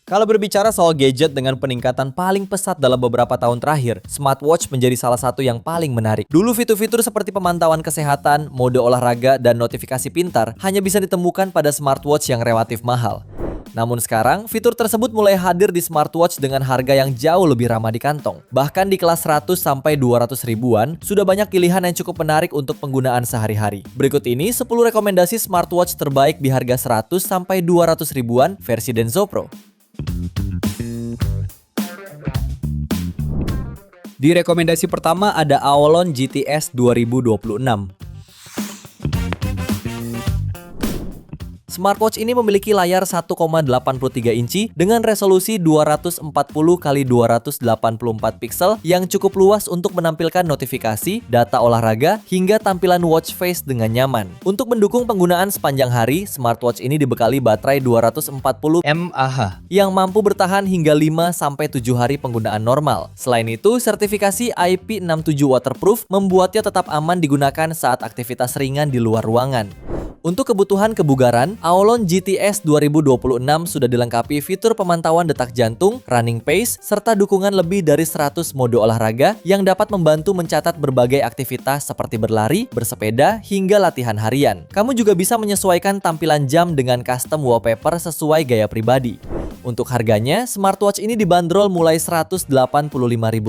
Kalau berbicara soal gadget dengan peningkatan paling pesat dalam beberapa tahun terakhir, smartwatch menjadi salah satu yang paling menarik. Dulu fitur-fitur seperti pemantauan kesehatan, mode olahraga, dan notifikasi pintar hanya bisa ditemukan pada smartwatch yang relatif mahal. Namun sekarang, fitur tersebut mulai hadir di smartwatch dengan harga yang jauh lebih ramah di kantong. Bahkan di kelas 100 sampai 200 ribuan, sudah banyak pilihan yang cukup menarik untuk penggunaan sehari-hari. Berikut ini 10 rekomendasi smartwatch terbaik di harga 100 sampai 200 ribuan versi Denso Pro. Di rekomendasi pertama ada Aolon GTS 2026. Smartwatch ini memiliki layar 1,83 inci dengan resolusi 240x284 pixel yang cukup luas untuk menampilkan notifikasi, data olahraga, hingga tampilan watch face dengan nyaman. Untuk mendukung penggunaan sepanjang hari, smartwatch ini dibekali baterai 240 mAh yang mampu bertahan hingga 5-7 hari penggunaan normal. Selain itu, sertifikasi IP67 waterproof membuatnya tetap aman digunakan saat aktivitas ringan di luar ruangan. Untuk kebutuhan kebugaran, Aolon GTS 2026 sudah dilengkapi fitur pemantauan detak jantung, running pace, serta dukungan lebih dari 100 mode olahraga yang dapat membantu mencatat berbagai aktivitas seperti berlari, bersepeda, hingga latihan harian. Kamu juga bisa menyesuaikan tampilan jam dengan custom wallpaper sesuai gaya pribadi. Untuk harganya, smartwatch ini dibanderol mulai Rp185.000.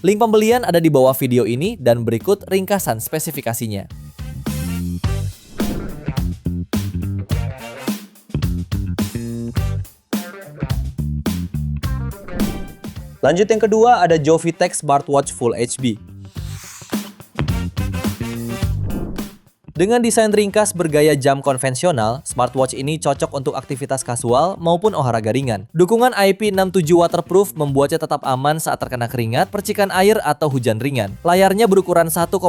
Link pembelian ada di bawah video ini dan berikut ringkasan spesifikasinya. Lanjut yang kedua ada Jovitech Smartwatch Full HD. Dengan desain ringkas bergaya jam konvensional, smartwatch ini cocok untuk aktivitas kasual maupun olahraga ringan. Dukungan IP67 waterproof membuatnya tetap aman saat terkena keringat, percikan air, atau hujan ringan. Layarnya berukuran 1,39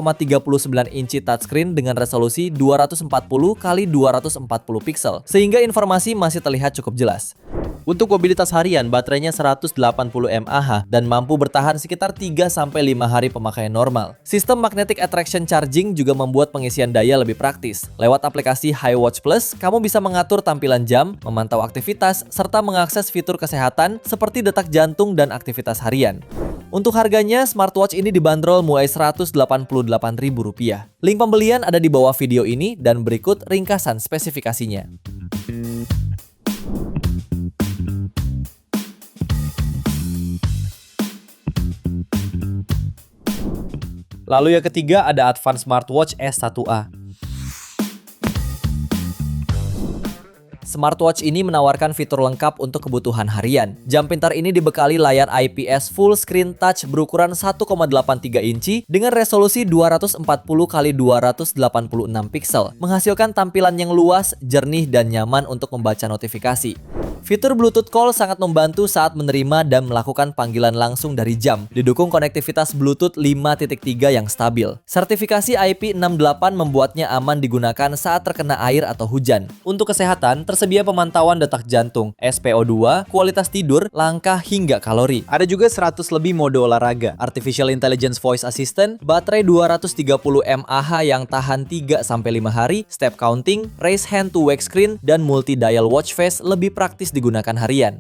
inci touchscreen dengan resolusi 240x240 pixel, sehingga informasi masih terlihat cukup jelas. Untuk mobilitas harian, baterainya 180 mAh dan mampu bertahan sekitar 3-5 hari pemakaian normal. Sistem magnetic attraction charging juga membuat pengisian daya lebih praktis. Lewat aplikasi HiWatch Plus, kamu bisa mengatur tampilan jam, memantau aktivitas, serta mengakses fitur kesehatan seperti detak jantung dan aktivitas harian. Untuk harganya, smartwatch ini dibanderol mulai Rp188.000. Link pembelian ada di bawah video ini dan berikut ringkasan spesifikasinya. Lalu yang ketiga ada Advanced Smartwatch S1A. Smartwatch ini menawarkan fitur lengkap untuk kebutuhan harian. Jam pintar ini dibekali layar IPS Full Screen Touch berukuran 1,83 inci dengan resolusi 240x286 pixel, menghasilkan tampilan yang luas, jernih, dan nyaman untuk membaca notifikasi. Fitur Bluetooth Call sangat membantu saat menerima dan melakukan panggilan langsung dari jam. Didukung konektivitas Bluetooth 5.3 yang stabil. Sertifikasi IP68 membuatnya aman digunakan saat terkena air atau hujan. Untuk kesehatan, tersedia pemantauan detak jantung, SpO2, kualitas tidur, langkah, hingga kalori. Ada juga 100 lebih mode olahraga, Artificial Intelligence Voice Assistant, baterai 230 mAh yang tahan 3-5 hari, step counting, raise hand to wake screen, dan multi-dial watch face lebih praktis digunakan harian.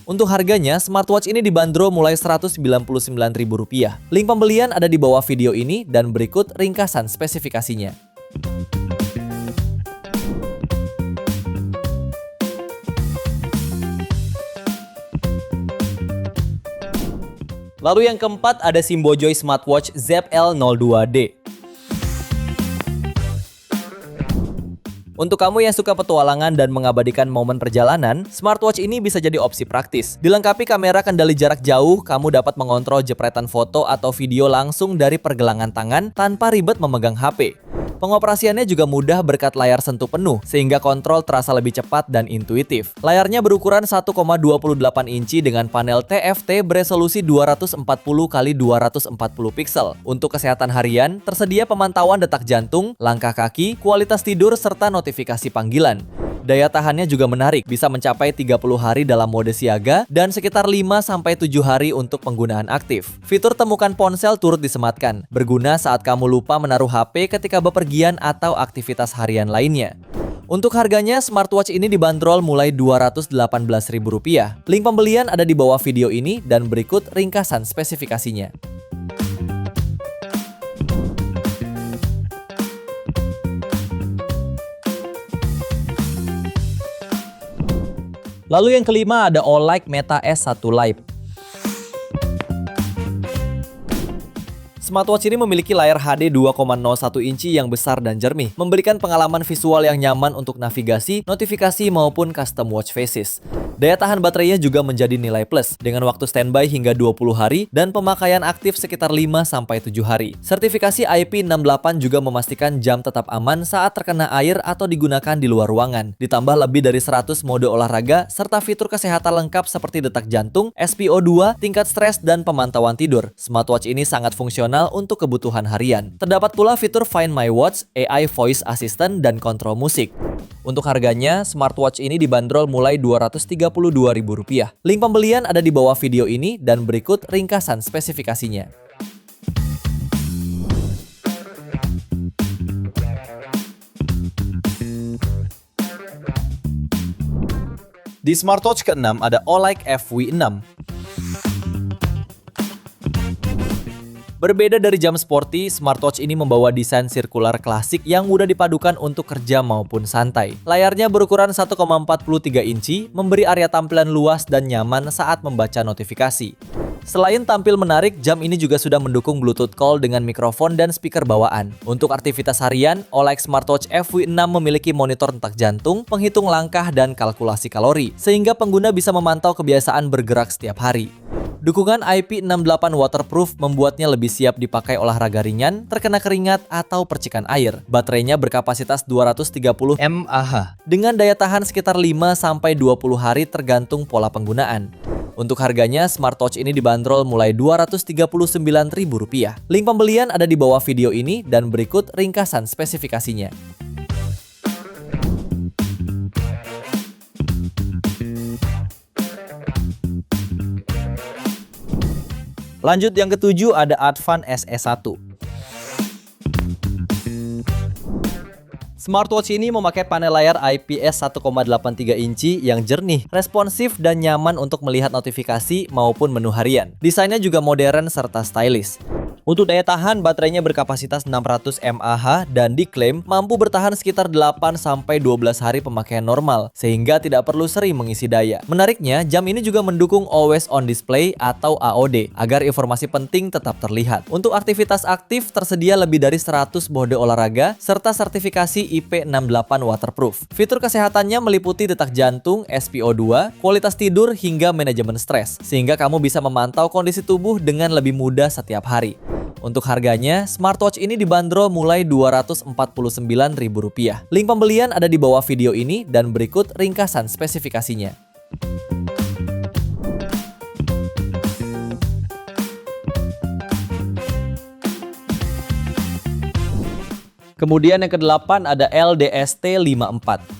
Untuk harganya, smartwatch ini dibanderol mulai Rp199.000. Link pembelian ada di bawah video ini dan berikut ringkasan spesifikasinya. Lalu yang keempat ada Simbojoy Smartwatch ZL02D. Untuk kamu yang suka petualangan dan mengabadikan momen perjalanan, smartwatch ini bisa jadi opsi praktis. Dilengkapi kamera kendali jarak jauh, kamu dapat mengontrol jepretan foto atau video langsung dari pergelangan tangan tanpa ribet memegang HP. Pengoperasiannya juga mudah berkat layar sentuh penuh, sehingga kontrol terasa lebih cepat dan intuitif. Layarnya berukuran 1,28 inci dengan panel TFT beresolusi 240x240 pixel. Untuk kesehatan harian, tersedia pemantauan detak jantung, langkah kaki, kualitas tidur, serta notifikasi panggilan. Daya tahannya juga menarik, bisa mencapai 30 hari dalam mode siaga dan sekitar 5-7 hari untuk penggunaan aktif. Fitur temukan ponsel turut disematkan, berguna saat kamu lupa menaruh HP ketika bepergian atau aktivitas harian lainnya. Untuk harganya, smartwatch ini dibanderol mulai Rp218.000. Link pembelian ada di bawah video ini dan berikut ringkasan spesifikasinya. Lalu yang kelima ada Olight Meta S1 Lite. Smartwatch ini memiliki layar HD 2,01 inci yang besar dan jernih, memberikan pengalaman visual yang nyaman untuk navigasi, notifikasi, maupun custom watch faces. Daya tahan baterainya juga menjadi nilai plus, dengan waktu standby hingga 20 hari dan pemakaian aktif sekitar 5-7 hari. Sertifikasi IP68 juga memastikan jam tetap aman saat terkena air atau digunakan di luar ruangan. Ditambah lebih dari 100 mode olahraga, serta fitur kesehatan lengkap seperti detak jantung, SpO2, tingkat stres, dan pemantauan tidur. Smartwatch ini sangat fungsional untuk kebutuhan harian. Terdapat pula fitur Find My Watch, AI Voice Assistant, dan kontrol musik. Untuk harganya, smartwatch ini dibanderol mulai Rp232.000. Link pembelian ada di bawah video ini dan berikut ringkasan spesifikasinya. Di smartwatch ke-6 ada Olight FW6. Berbeda dari jam sporty, smartwatch ini membawa desain sirkular klasik yang mudah dipadukan untuk kerja maupun santai. Layarnya berukuran 1,43 inci, memberi area tampilan luas dan nyaman saat membaca notifikasi. Selain tampil menarik, jam ini juga sudah mendukung Bluetooth call dengan mikrofon dan speaker bawaan. Untuk aktivitas harian, Olight Smartwatch FW6 memiliki monitor detak jantung, penghitung langkah, dan kalkulasi kalori, sehingga pengguna bisa memantau kebiasaan bergerak setiap hari. Dukungan IP68 waterproof membuatnya lebih siap dipakai olahraga ringan, terkena keringat, atau percikan air. Baterainya berkapasitas 230 mAh. dengan daya tahan sekitar 5-20 hari tergantung pola penggunaan. Untuk harganya, smartwatch ini dibanderol mulai Rp239.000. Link pembelian ada di bawah video ini dan berikut ringkasan spesifikasinya. Lanjut yang ketujuh ada Advan SE1. Smartwatch ini memakai panel layar IPS 1,83 inci yang jernih, responsif, dan nyaman untuk melihat notifikasi maupun menu harian. Desainnya juga modern serta stylish. Untuk daya tahan, baterainya berkapasitas 600 mAh dan diklaim mampu bertahan sekitar 8-12 hari pemakaian normal, sehingga tidak perlu sering mengisi daya. Menariknya, jam ini juga mendukung Always On Display atau AOD, agar informasi penting tetap terlihat. Untuk aktivitas aktif, tersedia lebih dari 100 mode olahraga, serta sertifikasi IP68 waterproof. Fitur kesehatannya meliputi detak jantung, SpO2, kualitas tidur, hingga manajemen stres, sehingga kamu bisa memantau kondisi tubuh dengan lebih mudah setiap hari. Untuk harganya, smartwatch ini dibanderol mulai Rp249.000. Link pembelian ada di bawah video ini dan berikut ringkasan spesifikasinya. Kemudian yang ke-8 ada LDST54.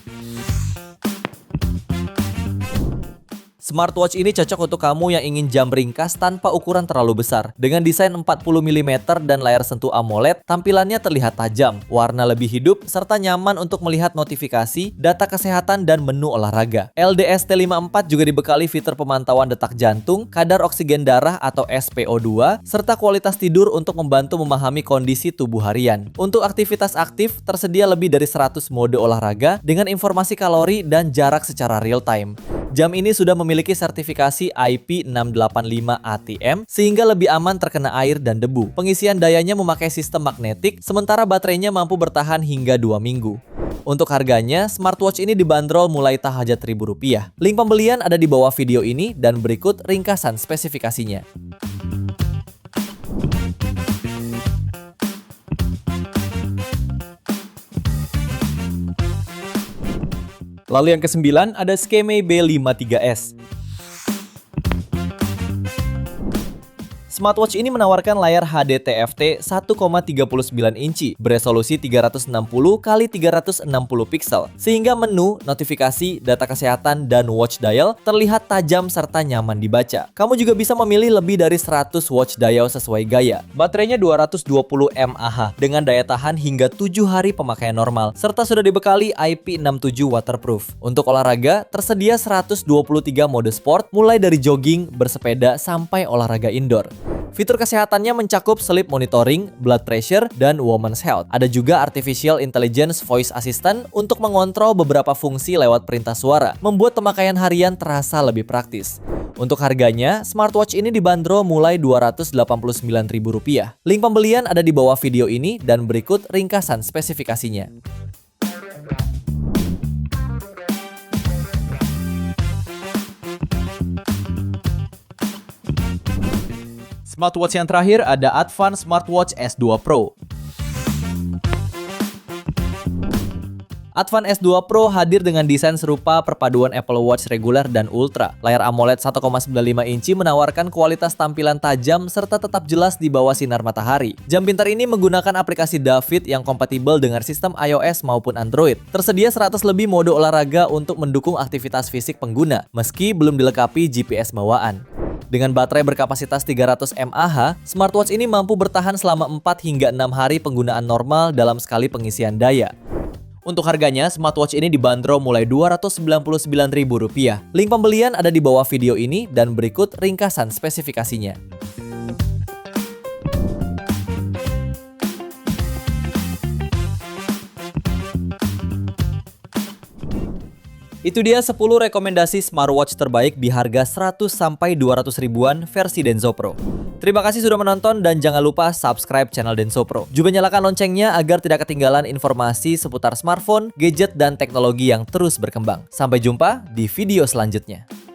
Smartwatch ini cocok untuk kamu yang ingin jam ringkas tanpa ukuran terlalu besar. Dengan desain 40 mm dan layar sentuh AMOLED, tampilannya terlihat tajam, warna lebih hidup, serta nyaman untuk melihat notifikasi, data kesehatan, dan menu olahraga. LDST54 juga dibekali fitur pemantauan detak jantung, kadar oksigen darah atau SpO2, serta kualitas tidur untuk membantu memahami kondisi tubuh harian. Untuk aktivitas aktif, tersedia lebih dari 100 mode olahraga dengan informasi kalori dan jarak secara real time. Jam ini sudah memiliki sertifikasi IP685 ATM sehingga lebih aman terkena air dan debu. Pengisian dayanya memakai sistem magnetik, sementara baterainya mampu bertahan hingga 2 minggu. Untuk harganya, smartwatch ini dibanderol mulai tak hajat Rp1.000. Link pembelian ada di bawah video ini dan berikut ringkasan spesifikasinya. Lalu yang ke-9 ada Skeme B53S. Smartwatch ini menawarkan layar HD TFT 1,39 inci beresolusi 360 x 360 piksel, sehingga menu, notifikasi, data kesehatan, dan watch dial terlihat tajam serta nyaman dibaca. Kamu juga bisa memilih lebih dari 100 watch dial sesuai gaya. Baterainya 220 mAh dengan daya tahan hingga 7 hari pemakaian normal, serta sudah dibekali IP67 waterproof. Untuk olahraga, tersedia 123 mode sport, mulai dari jogging, bersepeda, sampai olahraga indoor. Fitur kesehatannya mencakup sleep monitoring, blood pressure, dan women's health. Ada juga artificial intelligence voice assistant untuk mengontrol beberapa fungsi lewat perintah suara, membuat pemakaian harian terasa lebih praktis. Untuk harganya, smartwatch ini dibanderol mulai Rp289.000. Link pembelian ada di bawah video ini dan berikut ringkasan spesifikasinya. Smartwatch yang terakhir ada Advanced Smartwatch S2 Pro. Advanced S2 Pro hadir dengan desain serupa perpaduan Apple Watch reguler dan Ultra. Layar AMOLED 1,95 inci menawarkan kualitas tampilan tajam serta tetap jelas di bawah sinar matahari. Jam pintar ini menggunakan aplikasi Davit yang kompatibel dengan sistem iOS maupun Android. Tersedia 100 lebih mode olahraga untuk mendukung aktivitas fisik pengguna, meski belum dilengkapi GPS bawaan. Dengan baterai berkapasitas 300 mAh, smartwatch ini mampu bertahan selama 4 hingga 6 hari penggunaan normal dalam sekali pengisian daya. Untuk harganya, smartwatch ini dibanderol mulai Rp299.000. Link pembelian ada di bawah video ini dan berikut ringkasan spesifikasinya. Itu dia 10 rekomendasi smartwatch terbaik di harga 100 sampai 200 ribuan versi Denso Pro. Terima kasih sudah menonton dan jangan lupa subscribe channel Denso Pro. Juga nyalakan loncengnya agar tidak ketinggalan informasi seputar smartphone, gadget, dan teknologi yang terus berkembang. Sampai jumpa di video selanjutnya.